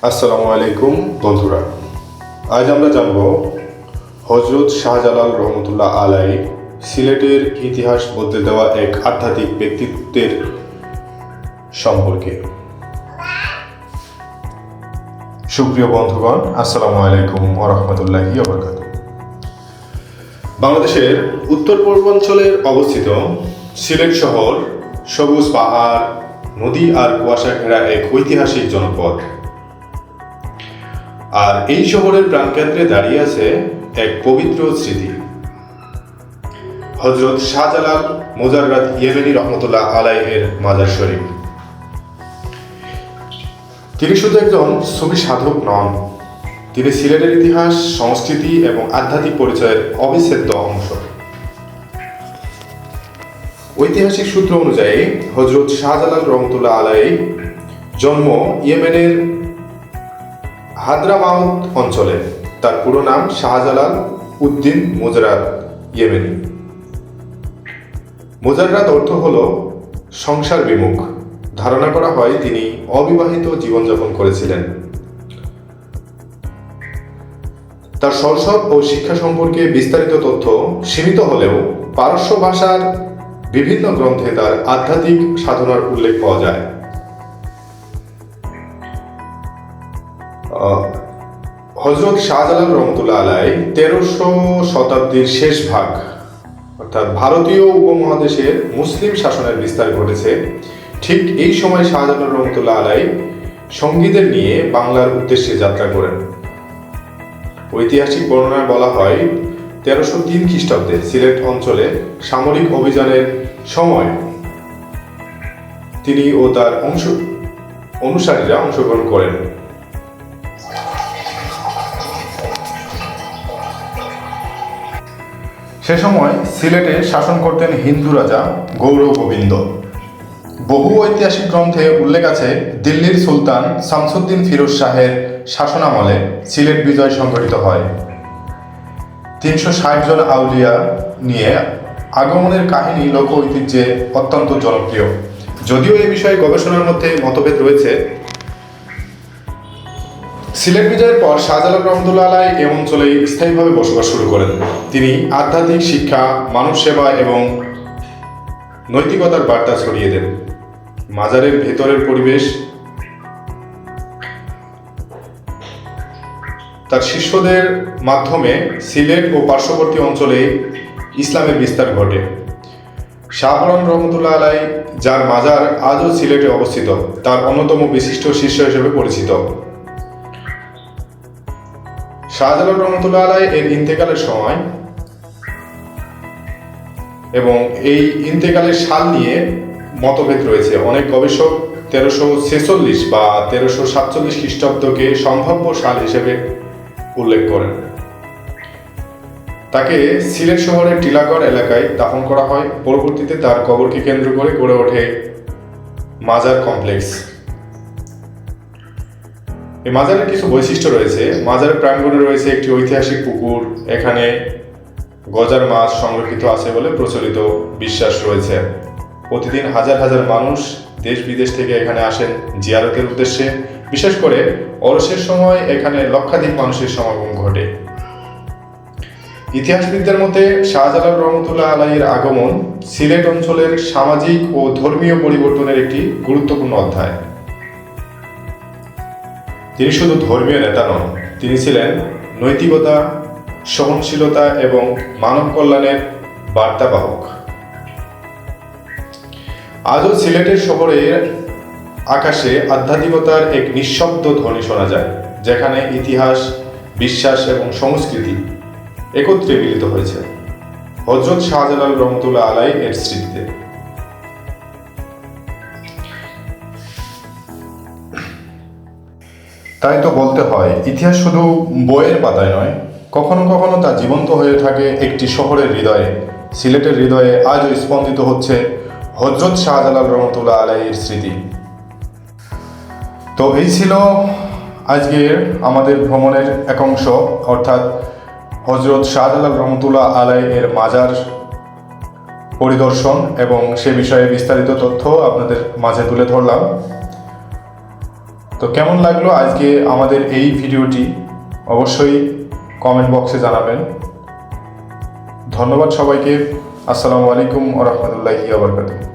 আসসালামু আলাইকুম বন্ধুরা, আজ আমরা জানব হজরত শাহজালাল রহমতুল্লাহ আলাই সিলেটের ইতিহাস বদলে দেওয়া এক আধ্যাত্মিক ব্যক্তিত্বের সম্পর্কে। সুপ্রিয় বন্ধুগণ, আসসালামু আলাইকুম ওয়া রাহমাতুল্লাহি ওয়া বারাকাতুহু। বাংলাদেশের উত্তর পূর্বাঞ্চলের অবস্থিত সিলেট শহর সবুজ পাহাড়, নদী আর কুয়াশা ঘেরা এক ঐতিহাসিক জনপদ। আর এই শহরের প্রাণকেন্দ্রে দাঁড়িয়ে আছে এক পবিত্র স্মৃতি, হজরত শাহজালাল মোজাররদ ইয়েমেনি রহমতুল্লাহ আলাই এর মাজার শরীফ। তিনি শুধু একজন সুফি সাধক নন, তিনি সিলেটের ইতিহাস, সংস্কৃতি এবং আধ্যাত্মিক পরিচয়ের অবিচ্ছেদ্য অংশ। ঐতিহাসিক সূত্র অনুযায়ী হজরত শাহজালাল রহমতুল্লাহ আলাই জন্ম ইয়েমেনের হাদ্রামাউত অঞ্চলে। তার পুরো নাম শাহজালাল উদ্দিন মোজাররদ ইয়েমেনি। মোজাররদ অর্থ হল সংসার বিমুখ। ধারণা করা হয় তিনি অবিবাহিত জীবনযাপন করেছিলেন। তার শৈশব ও শিক্ষা সম্পর্কে বিস্তারিত তথ্য সীমিত হলেও পারস্য ভাষার বিভিন্ন গ্রন্থে তার আধ্যাত্মিক সাধনার উল্লেখ পাওয়া যায়। হজরত শাহজালাল রহমতুল্লাহ আলাই 1300 শতাব্দীর শেষ ভাগ, অর্থাৎ ভারতীয় উপমহাদেশের মুসলিম শাসনের বিস্তার ঘটেছে। ঠিক এই সময় শাহজালাল রহমতুল্লাহ আলাই সঙ্গীদের নিয়ে বাংলার উদ্দেশ্যে যাত্রা করেন। ঐতিহাসিক বর্ণনায় বলা হয় 1303 খ্রিস্টাব্দে সিলেট অঞ্চলে সামরিক অভিযানের সময় তিনি ও তার অনুসারীরা অংশগ্রহণ করেন। সে সময় সিলেটে শাসন করতেন হিন্দু রাজা গৌর গোবিন্দ। বহু ঐতিহাসিক গ্রন্থে উল্লেখ আছে দিল্লির সুলতান শামসুদ্দিন ফিরোজ শাহের শাসনামলে সিলেট বিজয় সংঘটিত হয়। 360 জন আউলিয়া নিয়ে আগমনের কাহিনী লোক ঐতিহ্যে অত্যন্ত জনপ্রিয়। যদিও এই বিষয়ে গবেষণার মধ্যে মতভেদ রয়েছে। সিলেট বিজয়ের পর শাহজালাল রহমতুল্লাহ আলাই এ অঞ্চলে স্থায়ীভাবে বসবাস শুরু করেন। তিনি আধ্যাত্মিক শিক্ষা, মানব সেবা এবং নৈতিকতার বার্তা ছড়িয়ে দেন। মাজারের ভেতরের পরিবেশ তার শিষ্যদের মাধ্যমে সিলেট ও পার্শ্ববর্তী অঞ্চলে ইসলামের বিস্তার ঘটে। শাহপরান রহমতুল্লাহ আলাই, যার মাজার আজও সিলেটে অবস্থিত, তার অন্যতম বিশিষ্ট শিষ্য হিসেবে পরিচিত। শাহজালাল রহমতুল্লাহ আলাই এর ইন্তেকালের সময় এবং এই ইন্তেকালের সাল নিয়ে মতভেদ রয়েছে। অনেক গবেষক 1346 বা 1347 খ্রিস্টাব্দকে সম্ভাব্য সাল হিসেবে উল্লেখ করেন। তাকে সিলেট শহরের টিলাগড় এলাকায় দাফন করা হয়। পরবর্তীতে তার কবরকে কেন্দ্র করে গড়ে ওঠে মাজার কমপ্লেক্স। এই মাজারের কিছু বৈশিষ্ট্য রয়েছে। মাজারের প্রাঙ্গণে রয়েছে একটি ঐতিহাসিক পুকুর। এখানে গজার মাছ সংরক্ষিত আছে বলে প্রচলিত বিশ্বাস রয়েছে। প্রতিদিন হাজার হাজার মানুষ দেশ বিদেশ থেকে এখানে আসেন জিয়ারতের উদ্দেশ্যে। বিশেষ করে ওরসের সময় এখানে লক্ষাধিক মানুষের সমাগম ঘটে। ইতিহাসবিদদের মতে শাহজালাল রহমতুল্লাহ আলাইয়ের আগমন সিলেট অঞ্চলের সামাজিক ও ধর্মীয় পরিবর্তনের একটি গুরুত্বপূর্ণ অধ্যায়। তিনি শুধু ধর্মীয় নেতা নন, তিনি ছিলেন নৈতিকতা, সহনশীলতা এবং মানব কল্যাণের বার্তাবাহক। আজও সিলেটের শহরের আকাশে আধ্যাত্মিকতার এক নিঃশব্দ ধ্বনি শোনা যায়, যেখানে ইতিহাস, বিশ্বাস এবং সংস্কৃতি একত্রে মিলিত হয়েছে হজরত শাহজালাল রহমতুল্লাহ আলাই এর স্মৃতিতে। তাই তো বলতে হয়, ইতিহাস শুধু বইয়ের পাতায় নয়, কখনো কখনো তা জীবন্ত হয়ে থাকে একটি শহরের হৃদয়ে। সিলেটের হৃদয়ে আজও স্পন্দিত হচ্ছে হজরত শাহজালাল রহমতুল্লাহ আলাইয়ের স্মৃতি। তো এই ছিল আজকের আমাদের ভ্রমণের এক অংশ, অর্থাৎ হজরত শাহজালাল রহমতুল্লাহ আলাই এর মাজার পরিদর্শন এবং সে বিষয়ে বিস্তারিত তথ্য আপনাদের মাঝে তুলে ধরলাম। তো তো কেমন লাগলো আজকে আমাদের এই ভিডিওটি অবশ্যই কমেন্ট বক্সে জানাবেন। ধন্যবাদ সবাইকে। আসসালামু আলাইকুম ওয়া রাহমাতুল্লাহি ওয়া বারাকাতুহু।